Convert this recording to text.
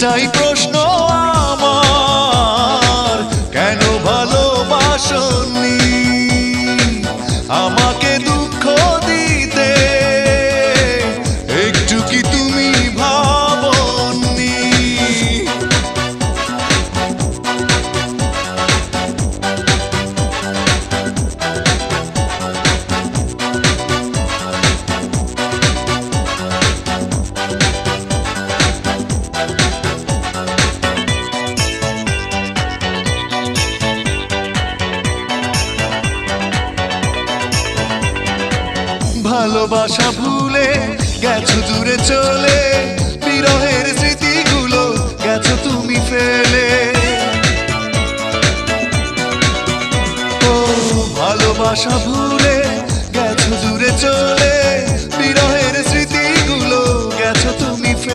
একটাই প্রশ্ন আমার, কেন ভালোবাসনি আমাকে দুঃখ দিতে? একটু কি তুমি ভাবনি? ভালোবাসা ভুলে গেছো দূরে চলে,